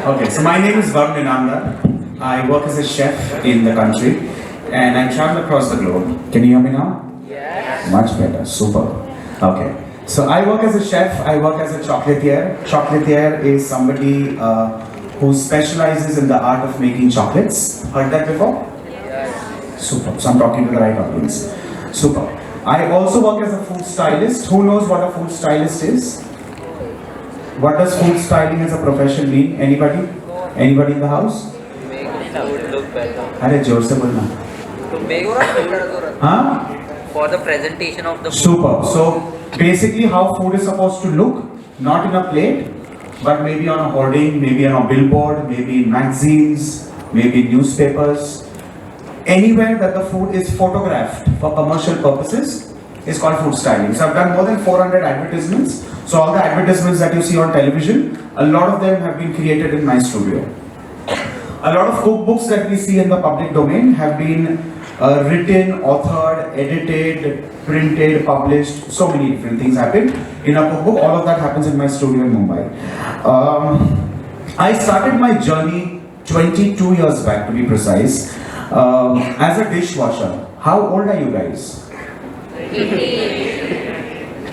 Okay, so my name is Varun Inamdar. I work as a chef in the country and I travel across the globe. Can you hear me now? Yes. Much better, super. Okay, so I work as a chef, I work as a chocolatier. Chocolatier is somebody who specializes in the art of making chocolates. Heard that before? Yes. Super, so I'm talking to the right audience. Super. I also work as a food stylist. Who knows what a food stylist is? What does food styling as a profession mean? Anybody? Anybody in the house? Make food look better. अरे जोर से बोलना. To make better हाँ? for the presentation of the food. Super. So basically, how food is supposed to look, not in a plate, but maybe on a hoarding, maybe on a billboard, maybe in magazines, maybe in newspapers. Anywhere that the food is photographed for commercial purposes is called food styling. So I've done more than 400 advertisements. So all the advertisements that you see on television, a lot of them have been created in my studio. A lot of cookbooks that we see in the public domain have been written, authored, edited, printed, published. So many different things happen in a cookbook. All of that happens in my studio in Mumbai. I started my journey 22 years back, to be precise, as a dishwasher. How old are you guys?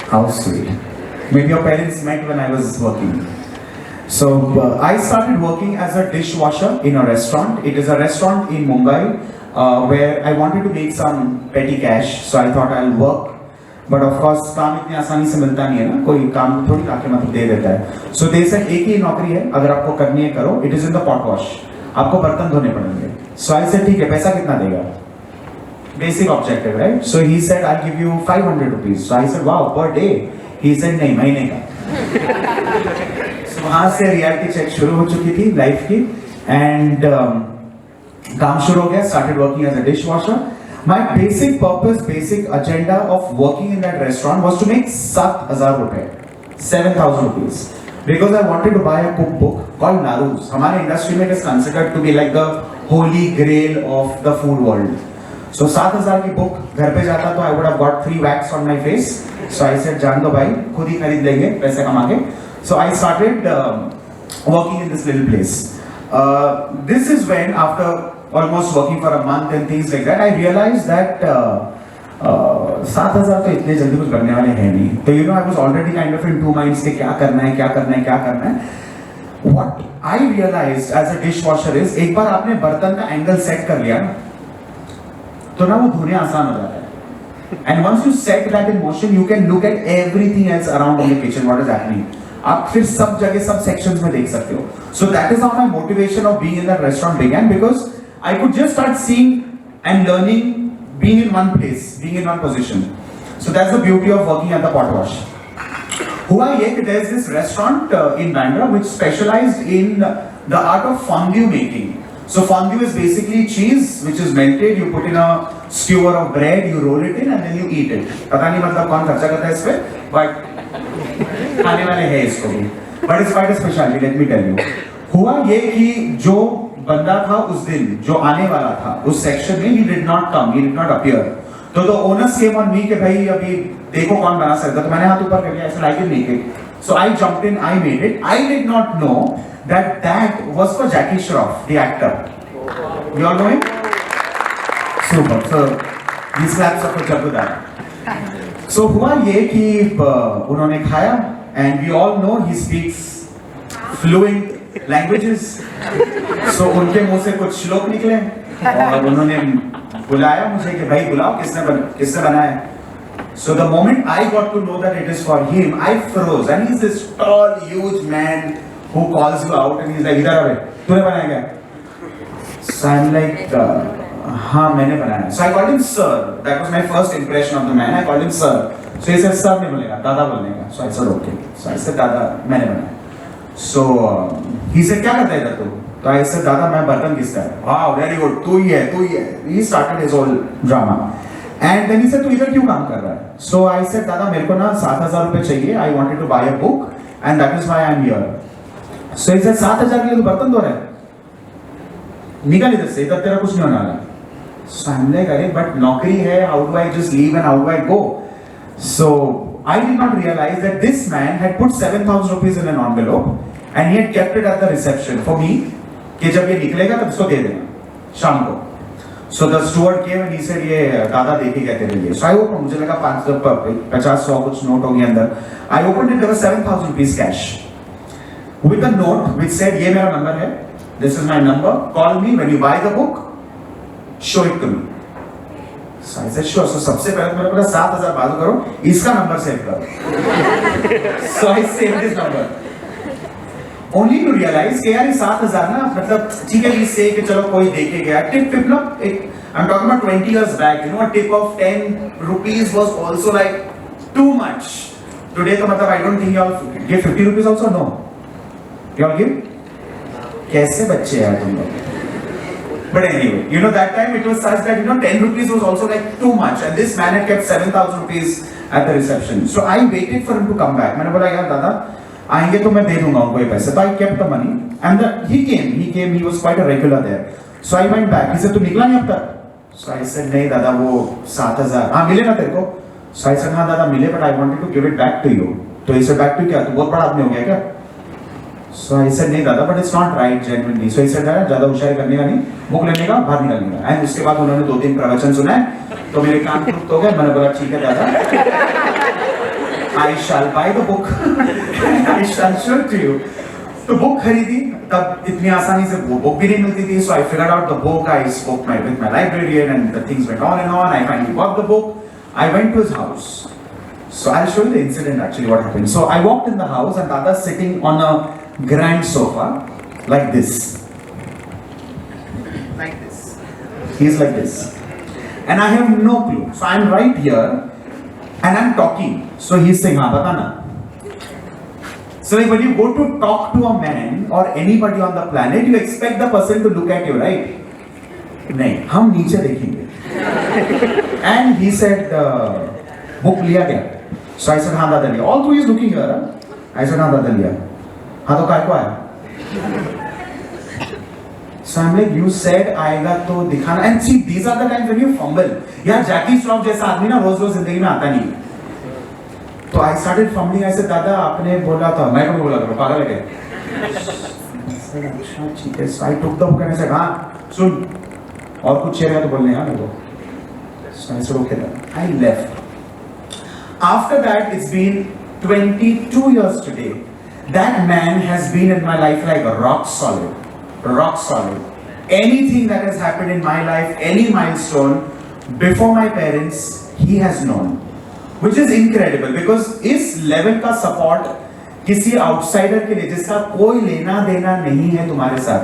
How sweet. Maybe your parents met when I was working. So I started working as a dishwasher in a restaurant. It is a restaurant in Mumbai where I wanted to make some petty cash. So I thought I'll work. But of course, काम इतनी आसानी से मिलता नहीं है ना, कोई काम थोड़ी लाके मतलब दे देता है. So they said एक ही नौकरी है, अगर आपको करनी है करो. It is in the pot wash. आपको बर्तन धोने पड़ेंगे. So I said ठीक है, पैसा कितना देगा? Basic objective, right? So he said I'll give you 500 rupees. So I said wow, per day. He said नहीं, महीने का. So वहाँ से रियलिटी चेक शुरू हो चुकी थी लाइफ की and काम शुरू हो गया. Started working as a dishwasher. My basic purpose, basic agenda of working in that restaurant was to make 7,000 rupees, 7,000 rupees, because I wanted to buy a cookbook called Naruz. हमारे industry में it is considered to be like the holy grail of the food world. So 7,000 की book घर पे जाता तो I would have got 3 whacks on my face. So I said जान दो भाई, खुद ही खरीद लेंगे पैसे कमा के. So I started working in this little place. This is when, after almost working for a month and things like that, I realized that 7,000 तो इतने जल्दी कुछ बनने वाले हैं नहीं. तो I was already kind of in two minds कि क्या करना है, क्या करना है, क्या करना है. What I realized as a dishwasher is, एक बार आपने बर्तन का एंगल सेट कर लिया ना, तो ना वो धोने आसान हो जाता है. And once you set that in motion, you can look at everything else around in the kitchen, what is happening. आप फिर सब जगह सब sections में देख सकते हो. So that is how my motivation of being in that restaurant began, because I could just start seeing and learning, being in one place, being in one position. So that's the beauty of working at the pot wash. Hua Yek, there's this restaurant in Bandra which specialized in the art of fondue making. So fondue is basically cheese which is melted, you put in a skewer of bread, you roll it in and then you eat it. पता नहीं मतलब कौन खर्चा करता है इस पे, but खाने वाले हैं इसको भी. But it's quite a specialty, let me tell you. हुआ ये कि जो बंदा था उस दिन, जो आने वाला था उस सेक्शन में, he did not come, he did not appear. तो the owners came on me कि भाई अभी देखो कौन बना सकता. तो मैंने हाथ ऊपर कर लिया, ऐसे I can make it. So I jumped in, I made it. I did not know that that was for Jackie Shroff, the actor. You all know him? Super. So these claps are for Jagudara. So हुआ ये कि उन्होंने खाया, and we all know he speaks fluent languages. So उनके मुंह से कुछ श्लोक निकले और उन्होंने बुलाया मुझे कि भाई बुलाओ किसने बनाया. So the moment I got to know that it is for him, I froze. And he's this tall, huge man who calls you out and he's like, इधर आ तूने बनाया क्या? So I'm like, हाँ मैंने बनाया. So I called him sir. That was my first impression of the man. I called him sir. So he said sir नहीं बोलेगा, दादा बोलेगा. So I said okay. So I said दादा मैंने बनाया. So he said क्या करता है इधर तू? तो I said दादा मैं बर्तन घिसता है. Wow, very good. तू ही है. He started his whole drama. And then he said तू इधर क्यों काम कर रहा है? So I said दादा मेरे को ना 7,000 रुपए चाहिए. I wanted to buy a book and that is why I am here. So he said 7,000 के लिए तू बर्तन धो रहा है? निकल इधर से, इधर तेरा कुछ नहीं होने वाला. So I'm like अरे but नौकरी है. How do I just leave and how do I go? So I did not realize that this man had put 7,000 rupees in an envelope and he had kept it at the reception for me कि जब ये निकलेगा तब इसको दे देना शाम को. So the steward came and he said ये दादा देके गए तेरे लिए. So I opened, मुझे लगा 50-100 कुछ नोट होंगे अंदर. I opened it, there was 7,000 rupees cash with a note which said ये मेरा नंबर है, this is my number, call me when you buy the book, show it to me. So I said sure. So सबसे पहले तो मेरे को 7,000 बाजू करो, इसका नंबर सेव करो. So I saved this number. Only to realize कि यार ये 7,000 ना मतलब ठीक है इससे कि चलो कोई देखे गया टिप टिप ना I'm talking about 20 years back, you know, a tip of 10 rupees was also like too much. Today तो मतलब I don't think you all give 50 rupees also, no. You all give? कैसे बच्चे यार तुम लोग? But anyway, you know that time it was such that 10 rupees was also like too much, and this man had kept 7,000 rupees at the reception. So I waited for him to come back. मैंने बोला यार दादा आएंगे तो मैं दे दूंगा उनको ये पैसे. So I kept the money and he came, he was quite a regular there. So I went back. He said तू निकला नहीं अब तक? So I said नहीं दादा वो 7,000 हाँ मिले ना तेरे को? So I said हाँ दादा मिले but I wanted to give it back to you. तो he said back to क्या? तू बहुत बड़ा आदमी हो गया क्या? So I said नहीं दादा but it's not right genuinely. So he said दादा ज़्यादा होशियारी करने का नहीं, बुक लेने का बाहर निकलने का. And उसके बाद उन्होंने 2-3 प्रवचन सुनाए तो मेरे कान खुद हो गए. मैंने बोला ठीक है दादा I shall buy the book. I shall show it to you. तो बुक खरीदी तब इतनी आसानी से वो बुक भी नहीं मिलती थी. So I figured out the book. I spoke with my librarian and the things went on and on. I finally bought the book. I went to his house. So I'll show you the incident actually what happened. So I walked in the house and Dada's sitting on a grand sofa like this. Like this. He's like this. And I have no clue. So I'm right here and I'm talking. So he's saying, हाँ बताना. So like when you go to talk to a man or anybody on the planet, you expect the person to look at you, right? नहीं, हम नीचे देखेंगे. And he said, book लिया गया. So I said, हाँ दादा लिया. All through he's looking here. I said, हाँ दादा लिया. हाँ तो काय को आया? So I'm like, you said आएगा तो दिखाना. And see, these are the times when you fumble. यार जैकी श्रॉफ जैसा आदमी ना रोज रोज जिंदगी में आता नहीं. तो I started fumbling. I said, दादा आपने बोला था, मैं कभी बोला था, पागल है क्या? अच्छा ठीक है. So I took the book and I said, हाँ सुन और कुछ चाहिए तो बोलने यार मेरे को. So I said, okay then. I left. After that, it's been 22 years today. That man has been in my life like rock solid. Rock solid. Anything that has happened in my life, any milestone, before my parents, he has known. Which is incredible because इस level का support किसी outsider के लिए जिसका कोई लेना देना नहीं है तुम्हारे साथ.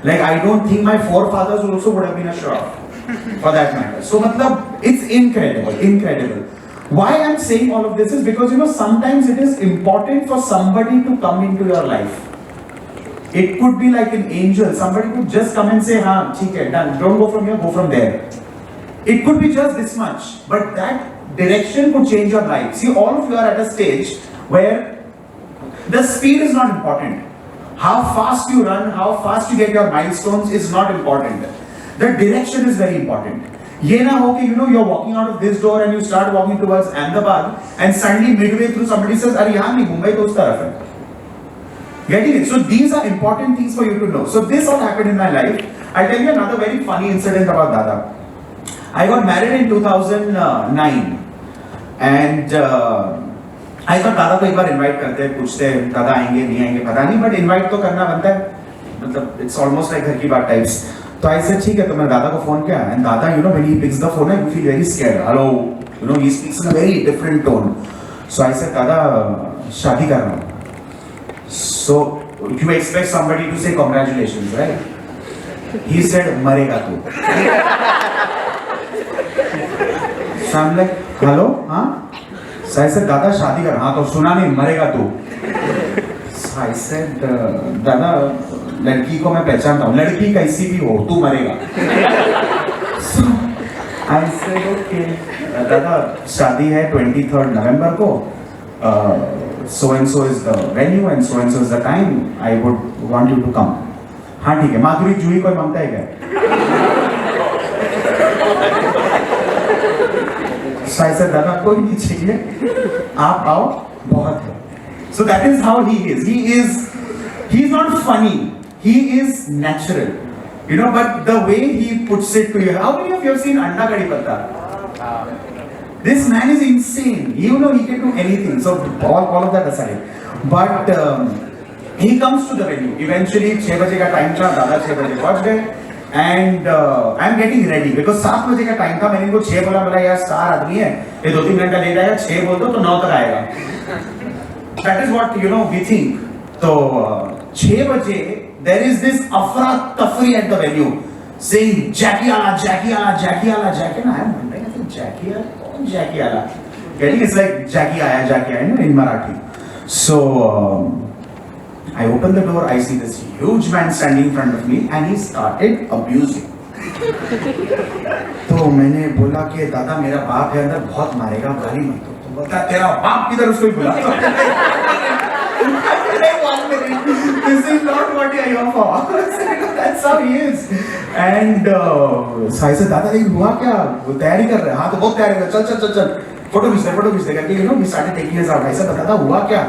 Like I don't think my forefathers also would have been a shroff for that matter. So मतलब it's incredible, incredible. Why I'm saying all of this is because sometimes it is important for somebody to come into your life. It could be like an angel. Somebody could just come and say, हाँ ठीक है done. Don't go from here, go from there. It could be just this much, but that direction could change your life. See, all of you are at a stage where the speed is not important. How fast you run, how fast you get your milestones is not important. The direction is very important. ये ना हो कि you're walking out of this door and you start walking towards Ahmedabad and suddenly midway through somebody says अरे यहाँ नहीं मुंबई तो उस तरफ है. Getting it? So these are important things for you to know. So this all happened in my life. I'll tell you another very funny incident about Dada. I got married in 2009 and I thought दादा को एक बार invite करते हैं, पूछते हैं दादा आएंगे नहीं आएंगे पता नहीं, but invite तो करना बनता है, मतलब it's almost like घर की बात types. तो I said ठीक है, तो मैंने दादा को फोन किया and दादा when he picks the phone you feel very scared. Hello, he speaks in a very different tone. So I said दादा शादी कर रहा हूँ. So you expect somebody to say congratulations, right? He said मरेगा तू. So I'm like hello, हाँ? So I said दादा शादी कर, हाँ तो सुना नहीं मरेगा तू. So I said दादा लड़की को मैं पहचानता हूँ, लड़की कैसी भी हो तू मरेगा. So I said okay दादा शादी है 23rd November को, so and so is the venue and so is the time. I would want you to come. हाँ ठीक है. माधुरी जूही कोई मांगता है क्या? So I said दादा कोई नहीं चाहिए, आप आओ बहुत है. So that is how he is. He is He is not funny. He is natural. You know, but the way he puts it to you. How many of you have seen Anda Kadi Patta? This man is insane. You know, he can do anything. So all of that aside, but he comes to the venue. Eventually, 6 बजे का time था. दादा 6 बजे पहुंच गए. And I'm getting ready because 7 बजे का time था. मैंने इनको 6 बोला यार स्टार आदमी है, ये 2-3 घंटा लेट आएगा. 6 बोल दो तो 9 तक आएगा. That is what we think. So 6 बजे there is this afra tafri at the venue saying Jackie Ala, Jackie Ala, Jackie Ala, Jackie. And I am wondering, I think Jackie Ala, Jackie Ala. Getting it's like Jackie Aaya, in Marathi. So I open the door, I see this huge man standing in front of me and he started abusing. तो मैंने बोला कि दादा मेरा बाप है अंदर, बहुत मारेगा, गाली मत दो. तो बोलता तेरा बाप किधर, उसको ही बुला. This is not what you are here for. That's how he is. And so I said, दादा लेकिन हुआ क्या, वो तैयारी कर रहे हैं. हाँ तो बहुत तैयारी कर, चल फोटो खींच दे करके we started taking his out. ऐसा दादा हुआ क्या.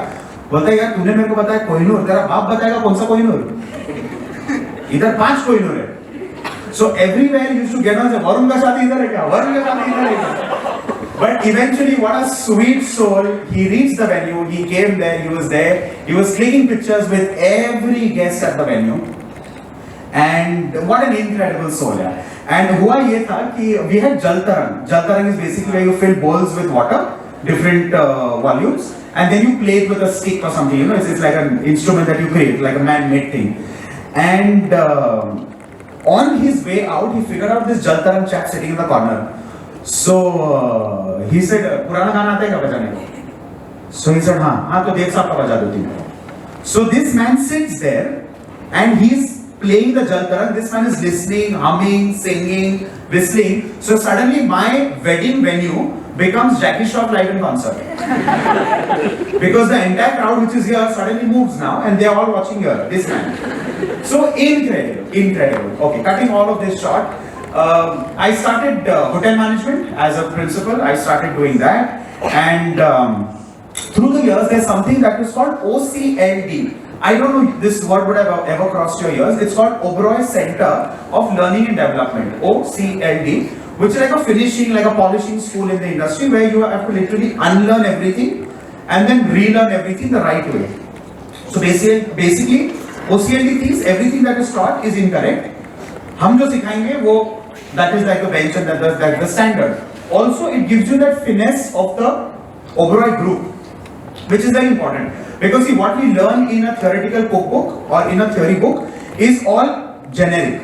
बोलता है यार तूने मेरे को बताया कोहिनूर, तेरा बाप बताएगा कौन सा कोहिनूर. इधर 5 कोहिनूर है. So everywhere you used to get on, Varun का शादी इधर है क्या, वरुण का शादी इधर है क्या. But eventually, what a sweet soul. He reached the venue. He came there. He was there. He was clicking pictures with every guest at the venue. And what an incredible soul, yeah. And हुआ ये था कि we had Jal Tarang. Jal Tarang is basically where you fill bowls with water, different volumes, and then you play it with a stick or something. It's like an instrument that you create, like a man-made thing. And on his way out, he figured out this Jal Tarang chap sitting in the corner. So he said, पुराना गाना आता है क्या बजाने को? So he said, हाँ तो देव साहब का बजा दो तुम. So this man sits there and he's playing the Jal Tarang. This man is listening, humming, singing, whistling. So suddenly my wedding venue becomes Jackie Shroff live in concert. Because the entire crowd which is here suddenly moves now and they are all watching here, this man. So incredible. Okay, cutting all of this short. I started hotel management as a principal. I started doing that, and through the years, there's something that is called OCLD. I don't know if this word would have ever crossed your ears. It's called Oberoi Center of Learning and Development, OCLD, which is like a finishing, like a polishing school in the industry where you have to literally unlearn everything and then relearn everything the right way. So basically OCLD thinks everything that is taught is incorrect. हम जो सिखाएंगे वो that is like the bench and that's the standard. Also, it gives you that finesse of the Oberoi group, which is very important. Because see, what we learn in a theoretical cookbook or in a theory book is all generic.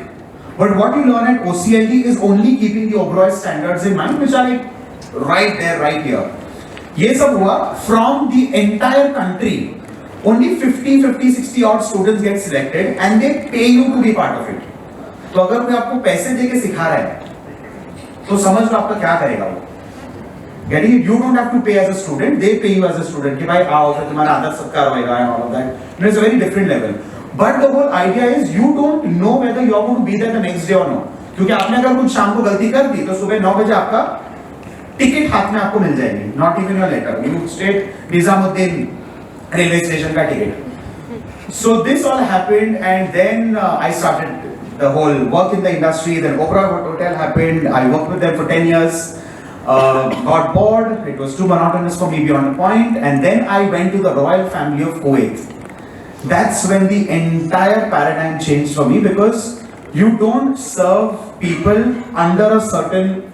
But what you learn at OCLD is only keeping the Oberoi standards in mind, which are like right there, right here. ये सब हुआ from the entire country. Only 50, 60 odd students get selected and they pay you to be part of it. तो अगर कोई आपको पैसे देके सिखा रहा है तो समझ लो आपका क्या करेगा वो. Getting it, you don't have to pay as a student, they pay you as a student कि भाई आओ फिर तुम्हारा आदर सत्कार होएगा and all of that. It's a very different level. But the whole idea is you don't know whether you are going to be there the next day or no. क्योंकि आपने अगर कुछ शाम को गलती कर दी तो सुबह 9 बजे आपका टिकट हाथ में आपको मिल जाएगी. Not even your letter. You straight Nizamuddin railway station का ticket. So this all happened and then I started the whole work in the industry. Then Oberoi Hotel happened. I worked with them for 10 years. Got bored. It was too monotonous for me beyond a point. And then I went to the royal family of Kuwait. That's when the entire paradigm changed for me because you don't serve people under a certain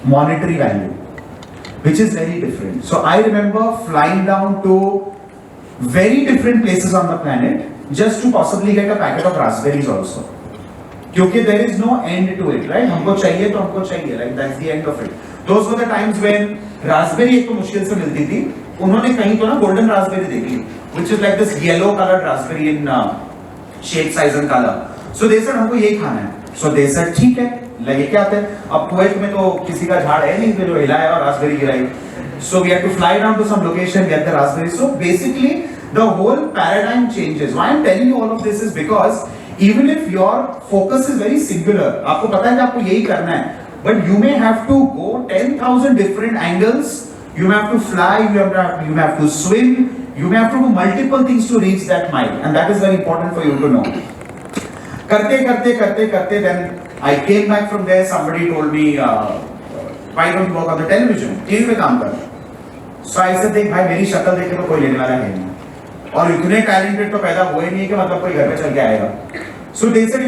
monetary value, which is very different. So I remember flying down to very different places on the planet just to possibly get a packet of raspberries also. क्योंकि there is no end to it, right? हमको चाहिए तो हमको चाहिए, like that's the end of it. Those were the times when raspberry एक तो मुश्किल से मिलती थी. उन्होंने कहीं तो ना golden raspberry देख ली, which is like this yellow colored raspberry in shape, size and color. So they said हमको यही खाना है. So they said ठीक है, लगे क्या आते हैं. अब कुवैत में तो किसी का झाड़ है नहीं जो हिलाया और raspberry गिराई. So we had to fly down to some location, get the raspberry. So basically the whole paradigm changes. Why I'm telling you all of this is because even if your focus is very singular, आपको पता है कि आपको यही करना है, but you may have to go 10,000 different angles. You have to fly, you have to swim, You may have to do multiple things to reach that mile, and that is very important for you to know. करते, then I came back from there. Somebody told me, why don't you work on the television? TV में काम कर. So I said, देख भाई मेरी शक्ल देख के तो कोई लेने वाला है नहीं, और इतने talented तो पैदा हुए नहीं है कि मतलब कोई घर पे चल के आएगा. So they said,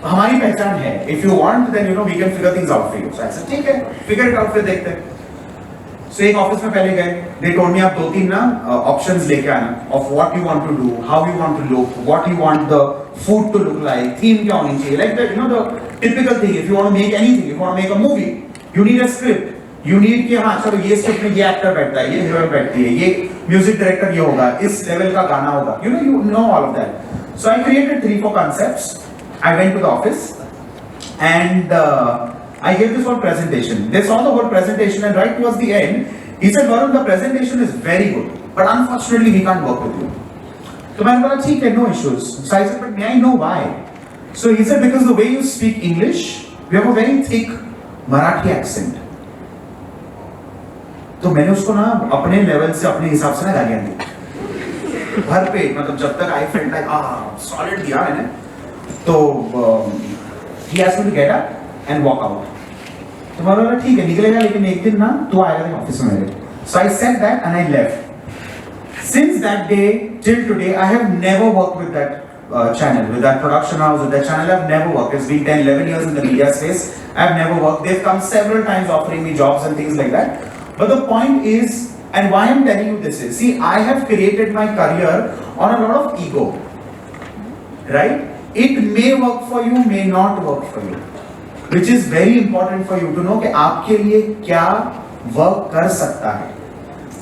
हमारी पहचान है. If you want, then we can figure things out for you. So I said, ठीक है, figure it out फिर देखते हैं. So एक ऑफिस में पहले गए. They told me आप 2-3 ना options लेके आना of what you want to do, how you want to look, what you want the food to look like, theme क्या होनी चाहिए, like the the typical thing. If you want to make anything, if you want to make a movie, you need a script. You need कि हाँ चलो ये script में ये actor बैठता है, ये हीरोइन बैठती है, ये म्यूजिक डायरेक्टर ये होगा, इस लेवल का गाना होगा. You know all of that. So I created 3-4 concepts. I went to the office and I gave this whole presentation. They saw the whole presentation, and right towards the end, he said, Varun, the presentation is very good, but unfortunately we can't work with you. So I said, ठीक है, no issues. So I said, but may I know why? So he said, because the way you speak English, you have a very thick Marathi accent. तो मैंने उसको ना अपने level से अपने हिसाब से ना गालियां दी भर पेट, मतलब जब तक आई फेल्ट लाइक सॉलिड दिया मैंने. तो he asked me to get up and walk out. तो मैं बोला ठीक है निकलेगा, लेकिन एक दिन ना तू आएगा ऑफिस में मेरे. So I said that and I left. Since that day till today, I have never worked with that channel, with that production house, with that channel. I've never worked. It's been 10-11 years in the media space. I've never worked. They've come several times offering me jobs and things like that. But the point is, and why I'm telling you this is, see, I have created my career on a lot of ego, right? It may work for you, may not work for you, which is very important for you to know कि आपके लिए क्या work कर सकता है.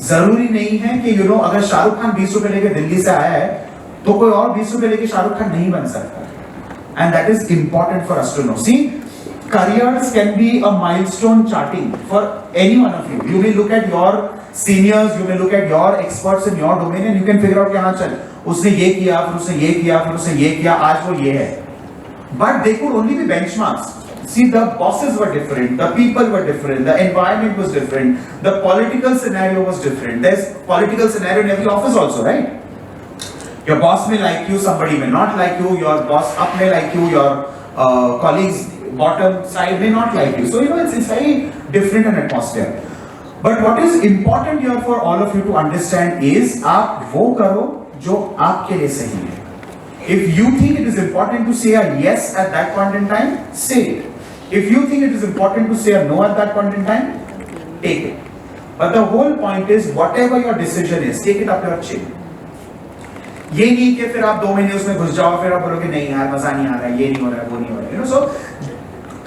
जरूरी नहीं है कि अगर शाहरुख खान 20 रुपए लेके दिल्ली से आया है तो कोई और 20 रुपए लेके शाहरुख खान नहीं बन सकता. And that is important for us to know. See, careers can be a milestone charting for any one of you. You may look at your seniors, you may look at your experts in your domain, and you can figure out कि हाँ चल उसने ये किया, फिर उसने ये किया, फिर उसने ये किया, आज वो ये है. But they could only be benchmarks. See, the bosses were different, the people were different, the environment was different, the political scenario was different. There's political scenario in every office also, right? Your boss may like you, somebody may not like you, your boss up may like you, your colleagues bottom side may not like you. So it's very different an atmosphere. But what is important here for all of you to understand is आप वो करो जो आपके लिए सही है. If you think it is important to say a yes at that point in time, say it. If you think it is important to say a no at that point in time, take it. But the whole point is, whatever your decision is, take it up your chin. ये नहीं कि फिर आप 2 महीने उसमें घुस जाओ, फिर आप बोलोगे नहीं यार मजा नहीं आ रहा, ये नहीं हो रहा, वो नहीं हो रहा. So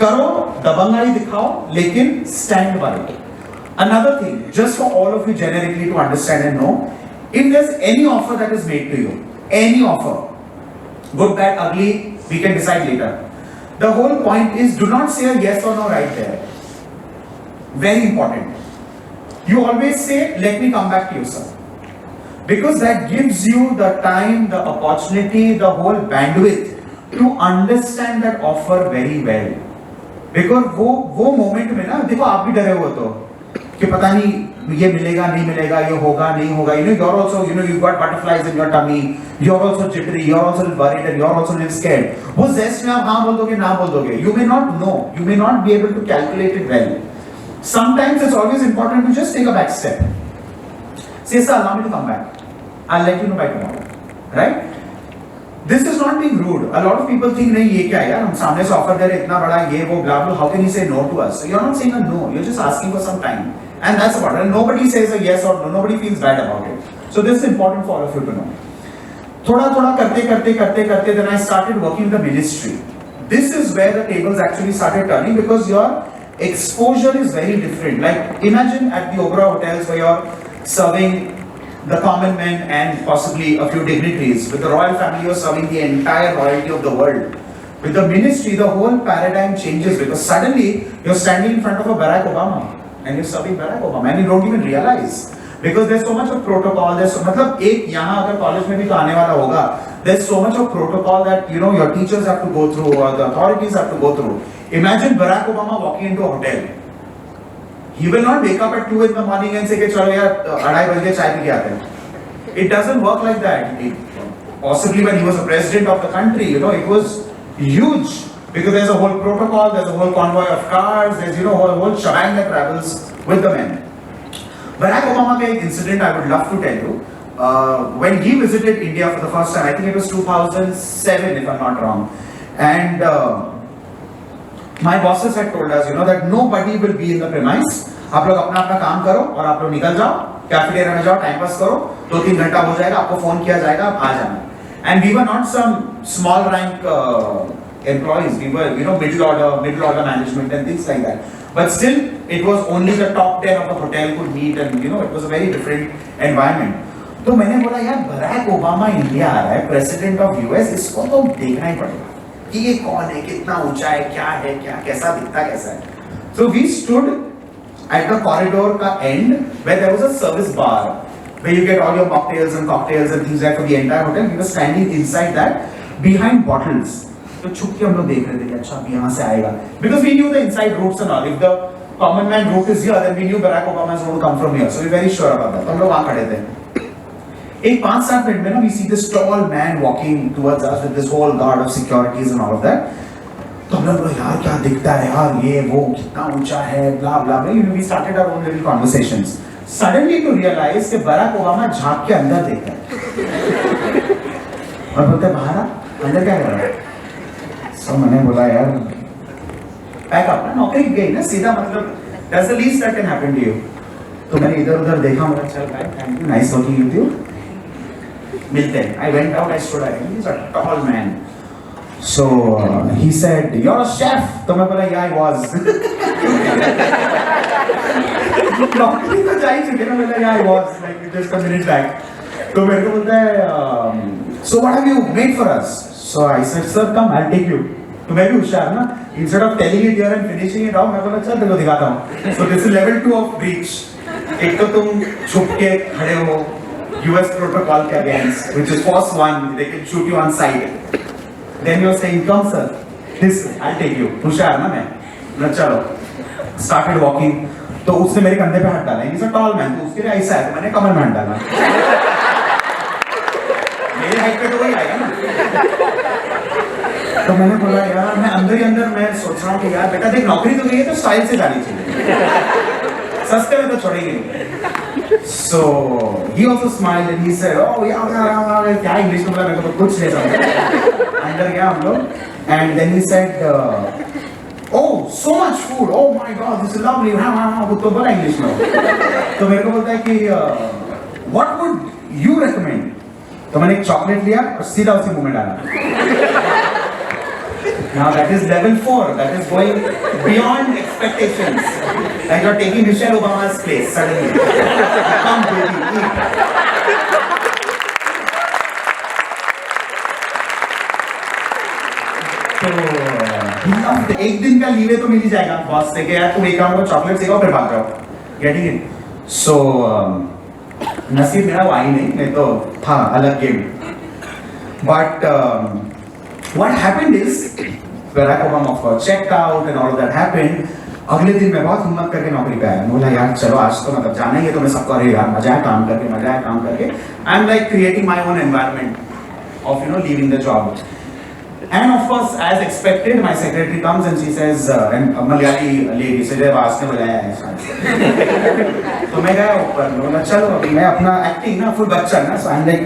करो, दबंगाई दिखाओ, लेकिन stand by it. Another thing, just for all of you generically to understand and know, if there's any offer that is made to you, any offer, good, bad, ugly, we can decide later. The whole point is, do not say a yes or no right there. Very important. You always say, let me come back to you, sir. Because that gives you the time, the opportunity, the whole bandwidth to understand that offer very well. Because वो moment में ना, देखो आप भी डरे हुए तो कि पता नहीं ये मिलेगा नहीं मिलेगा, ये होगा नहीं होगा. You're also, you've got butterflies in your tummy. You're also jittery. You're also worried, and you're also a little scared. वो zest में आप हाँ बोल दोगे, ना बोल दोगे. You may not know. You may not be able to calculate it well. Sometimes it's always important to just take a back step. Say, sir, allow me to come back. I'll let you know by tomorrow. Right? This is not being rude. A lot of people think, नहीं ये क्या है यार, हम सामने से offer दे रहे इतना बड़ा ये वो blah blah. How can you say no to us? So you're not saying a no. You're just asking for some time, and that's about it. And nobody says a yes or no. Nobody feels bad about it. So this is important for all of you to know. थोड़ा करते, then I started working in the ministry. This is where the tables actually started turning, because your exposure is very different. Like imagine at the Oberoi hotels where you're serving the common men and possibly a few dignitaries. With the royal family, you're serving the entire royalty of the world. With the ministry, the whole paradigm changes, because suddenly you're standing in front of a Barack Obama and you're serving Barack Obama, and you don't even realize, because there's so much of protocol. There's so, मतलब एक यहाँ अगर college में भी तो आने वाला होगा, there's so much of protocol that your teachers have to go through, or the authorities have to go through. Imagine Barack Obama walking into a hotel. He will not wake up at 2 in the morning and say कि चलो यार 2:30 बजे चाय P के आते हैं. It doesn't work like that. Possibly when he was a president of the country, you know, it was huge because there's a whole protocol, there's a whole convoy of cars, there's, you know, a whole shebang that travels with the men. Barack Obama ka ek incident I would love to tell you. When he visited India for the first time, I think it was 2007 if I'm not wrong, and my bosses had told us, you know, that nobody will be in the premise. आप लोग अपना अपना काम करो और आप लोग निकल जाओ, कैफेटेरिया में जाओ, टाइम पास करो, 2-3 घंटा हो जाएगा, आपको फोन किया जाएगा, आप आ जाना. And we were not some small rank employees. We were, you know, middle order management and things like that. But still, it was only the top 10 of the hotel could meet, and you know, it was a very different environment. तो मैंने बोला यार Barack Obama India आ रहा है, president of US, इसको तो देखना ही पड़ेगा कि ये कौन है, कितना ऊंचा है, क्या कैसा दिखता कैसा है. So we stood at the corridor का end where there was a service bar where you get all your cocktails and things like for the entire hotel. We were standing inside that behind bottles. तो छुप के हम लोग देख रहे थे कि अच्छा अब यहाँ से आएगा, because we knew the inside routes and all. If the common man route is here, then we knew Barack Obama is going to come from here. So we were very sure about that. तो हम लोग वहाँ खड़े थे. एक 5-7 minute में ना we see this tall man walking towards us with this whole guard of securities and all of that. तो हम लोग बोले यार क्या दिखता है यार, ये वो कितना ऊंचा है, blah blah blah. We started our own little conversations. Suddenly to realize कि बराक ओबामा झांक के अंदर देख रहा है और बोलते बाहर अंदर क्या कर रहा है. So मैंने बोला यार पैक अप ना, नौकरी गई ना सीधा, मतलब that's the least that can happen to you. तो मैंने इधर उधर देखा, मेरा चल भाई thank you, nice working with you, मिलते हैं. I went out, I stood out. He's a tall man. So he said, "You're a chef." तो मैं बोला yeah I was. नौकरी तो जा ही चुके ना, बोला yeah I was like just a minute back. तो मेरे को बोलता है so what have you made for us? So I said sir come I'll take you. तो मैं भी होशियार ना, instead of telling it here and finishing it off, मैं बोला चल तेरे को दिखाता हूँ. So this is level 2 of breach. एक तो तुम छुप के खड़े हो US protocol के against, which is force 1, they can shoot you on sight. Then you're saying come sir, this I'll take you. होशियार ना मैं चलो. Started walking. तो उसने मेरे कंधे पे हाथ डाला. He's a tall man, तो उसके लिए ऐसा है, तो मैंने कमर में हाथ डाला. मेरे हाइट पे तो वही आएगा ना. तो मैंने बोला यार मैं अंदर ही अंदर मैं सोच रहा हूँ कि यार बेटा देख नौकरी तो गई है तो स्टाइल से जानी चाहिए, सस्ते में तो छोड़ेंगे नहीं. So he also smiled and he said, oh yeah, क्या इंग्लिश में बोला, मेरे को तो कुछ नहीं समझा. अंदर गया हम लोग and then he said, oh so much food, oh my god this is lovely, हाँ वो तो बोला इंग्लिश में. तो मेरे को बोलता है कि what would you recommend? तो मैंने एक चॉकलेट लिया और सीधा उसी मुंह में डाला. Now that is level 4. That is going beyond expectations. Like you're taking Michelle Obama's place suddenly. Come baby, eat. तो एक दिन का लीवे तो मिल ही जाएगा बॉस से कि यार तुम एक काम करो, चॉकलेट सिखाओ फिर भाग जाओ. Getting it? So नसीब मेरा वो आई नहीं तो था अलग game. But what happened is Barack Obama of course checked out and all of that happened. अगले दिन मैं बहुत हिम्मत करके नौकरी पे आया. बोला यार चलो आज तो मतलब जाना ही है, तो मैं सबको अरे यार मजा है काम करके. I'm like creating my own environment of leaving the job. And of course as expected my secretary comes and she says and Malayali lady से जब आज ने बुलाया है. तो मैं गया ऊपर, बोला चलो अभी मैं अपना एक्टिंग ना फुल बच्चा ना, so I'm like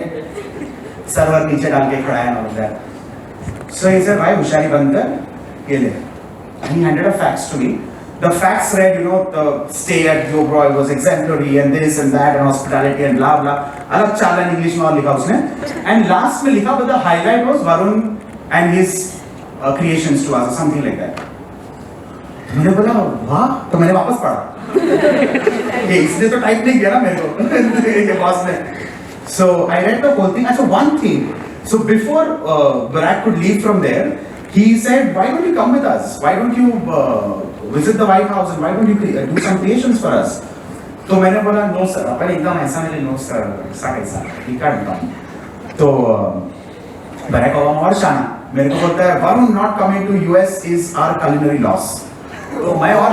सर्वर नीचे डाल के खड़ा है और that. So he said, भाई होशियारी बंद कर, ये ले. And he handed a fax to me. The fax read, the stay at Oberoi was exemplary and this and that and hospitality and blah blah. अलग चालन इंग्लिश में और लिखा उसने. And last में लिखा, but the highlight was Varun and his creations to us or something like that. मैंने बोला वाह, तो मैंने वापस पढ़ा. ये इसने तो टाइप नहीं किया ना मेरे को, ये बॉस ने. So I read the whole thing. Actually, one thing. So before Barack could leave from there, he said, "Why don't you come with us? Why don't you visit the White House and why don't you do some creations for us?" तो मैंने बोला no sir. अपन एकदम ऐसा नहीं, no sir. ऐसा कैसा? He can't come. तो Barack Obama और शाना मेरे को बोलता है, "Varun not coming to US is our culinary loss." तो मैं और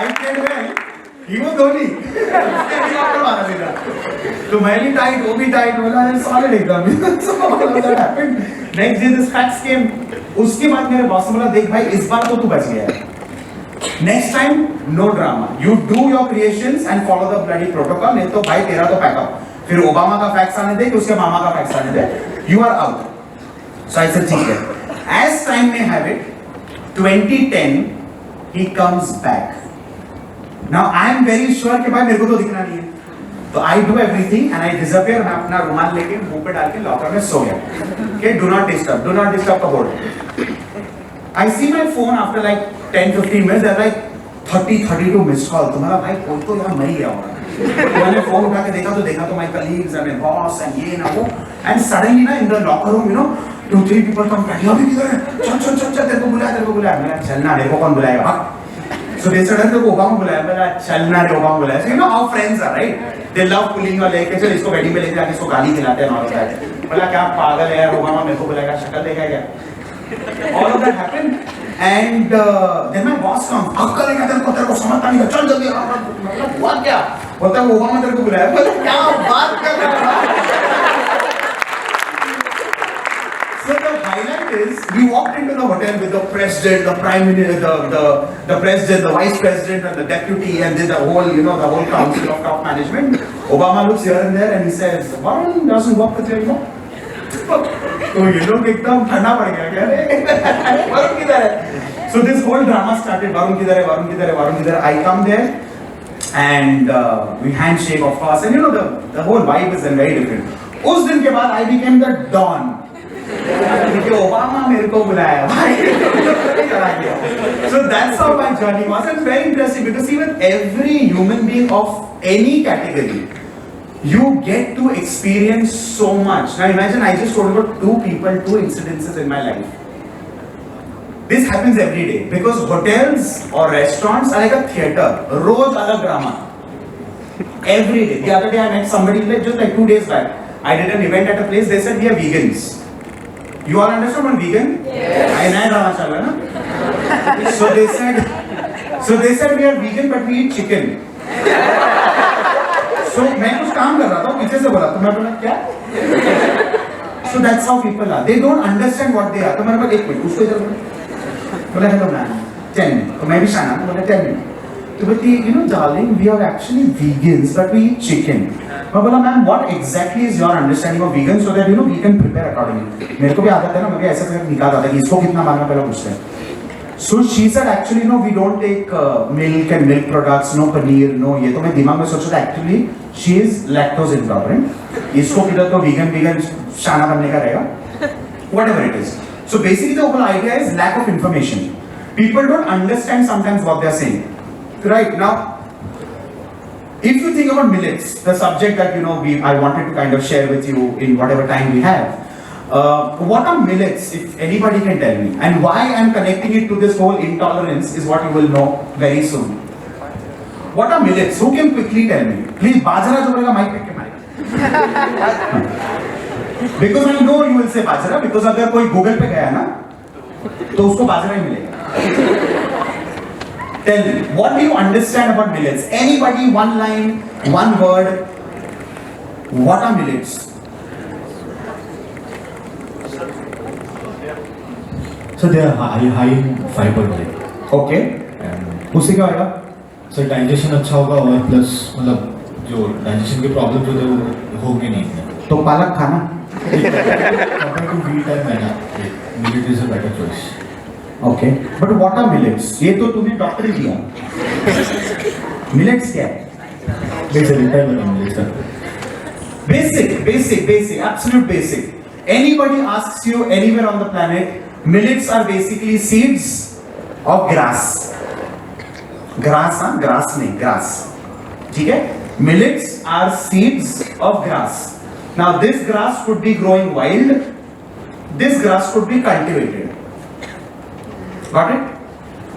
I said well. He was Dhoni helicopter मारा सीधा तो मैं भी टाइट वो भी टाइट बोला सॉलिड एकदम so that happened next day this facts came उसके बाद मेरे बॉस ने बोला देख भाई इस बार तो तू बच गया है next time no drama you do your creations and follow the bloody protocol नहीं तो भाई तेरा तो पैकअप फिर ओबामा का फैक्स आने दे कि उसके मामा का फैक्स आने दे you are out so I said ठीक है एज टाइम में have it 2010 he comes back now I am very sure कि भाई मेरे को तो दिखना नहीं है तो I do everything and I disappear मैं अपना रुमाल लेके मुंह पे डाल के लॉकर में सो गया okay do not disturb का board I see my phone after like 10-15 minutes there are like 30-32 missed call तुम्हारा भाई कोई तो यहाँ मर गया होगा मैंने फोन उठा के देखा तो my colleagues and my boss and ये ना वो and suddenly ना in the locker room you know 2-3 people come back अभी किधर है चल तेरे को बुलाया मैं चलना रे को कौन बुलाएगा so they said तेरे को ओबामा बुलाया मैं चलना रे ओबामा बुलाया so you know how friends are right they love pulling और लेके चल इसको गाड़ी में लेके जाके इसको गाली खिलाते हैं और क्या बोला क्या पागल है यार ओबामा मेरे को बुलाएगा शक्ल देखा क्या all of that happened and then my boss comes अक्कल है तेरे को समझता नहीं चल जल्दी मतलब हुआ क्या बोलता है ओबामा तेरे को बुलाया बोला क्या बात कर रहा है So the highlight is we walked into the hotel with the president, the prime minister, the president, the vice president, and the deputy, and then the whole council of top management. Obama looks here and there, and he says, "Varun doesn't work with you anymore." तो ये लोग एकदम ठंडा पड़ गया क्या? वरुण किधर है? So this whole drama started. Varun किधर है? I come there, and we handshake of course, and you know the whole vibe is very different. उस दिन के बाद I became the don. क्योंकि ओबामा मेरे को बुलाया भाई so that's how my journey was and very interesting because see with every human being of any category you get to experience so much now imagine I just told about two incidences in my life this happens every day because hotels or restaurants are like a theater रोज अलग drama every day the other day I met somebody just like 2 days back I did an event at a place they said we are vegans You all understand what vegan? Yes. I know drama chal raha na. So they said we are vegan but we eat chicken. So मैं कुछ काम कर रहा था पीछे से बोला तो मैं बोला क्या? So that's how people are. They don't understand what they are. तो मैंने बोला एक मिनट उसको इधर बोला hello man 10 minutes. तो मैं भी शाना बोला 10 minutes. तो बोलती you know darling we are actually vegans but we eat chicken. मैं बोला ma'am what exactly is your understanding of vegan so that you know we can prepare accordingly. मेरे को भी आदत है ना मैं भी ऐसे करके निकालता था कि इसको कितना मारना पहले पूछते हैं. So she said actually no we don't take milk and milk products no paneer no ये तो मैं दिमाग में सोचा था actually she is lactose intolerant. इसको किधर तो vegan शाना बनने का रहेगा whatever it is. So basically the whole idea is lack of information. People don't understand sometimes what they are saying. Right now, if you think about millets, the subject that you know I wanted to kind of share with you in whatever time we have, what are millets? If anybody can tell me, and why I'm connecting it to this whole intolerance is what you will know very soon. What are millets? Who can quickly tell me? Please, bajra jo bolega mic pick ke mic. Because I know you will say bajra because अगर कोई Google पे गया ना, तो उसको बाजरा ही मिलेगा. Tell me, what do you understand about millets? Anybody, one line, one word. What are millets? So they are high in fiber, right? Okay. And उससे क्या होगा? so digestion अच्छा होगा और plus मतलब जो digestion के problem जो थे वो होंगे नहीं. तो पालक खाना. Compared to wheat and maida, millet is a better choice. Okay. But what are millets? ये तो तूने डॉक्टरी दिया. Millets क्या है? Basic, absolute basic. Anybody asks you anywhere on the planet, millets are basically seeds of grass. Grass, हाँ? Grass नहीं, grass. ठीक है? Millets are seeds of grass. Now this grass could be growing wild. This grass could be cultivated. Got it?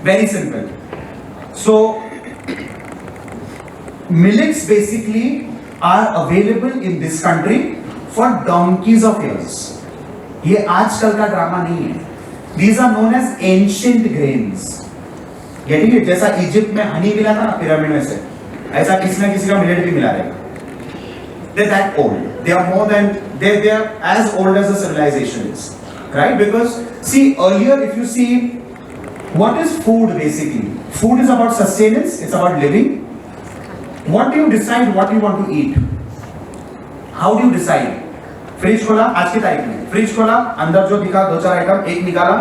Very simple. So millets basically are available in this country for donkeys of years. ये आजकल का drama नहीं है. These are known as ancient grains. Getting it? जैसा Egypt में हनी मिला था ना पिरामिड में से, ऐसा किसी ना किसी का मिलेट भी मिला रहेगा. They're that old. They are more than they are as old as the civilization is, right? Because see, earlier if you see, what is food basically? Food is about sustenance. It's about living. What do you decide what you want to eat? How do you decide? Fridge खोला, आज की तारीख में fridge खोला, अंदर जो दिखा दो चार आइटम, एक निकाला,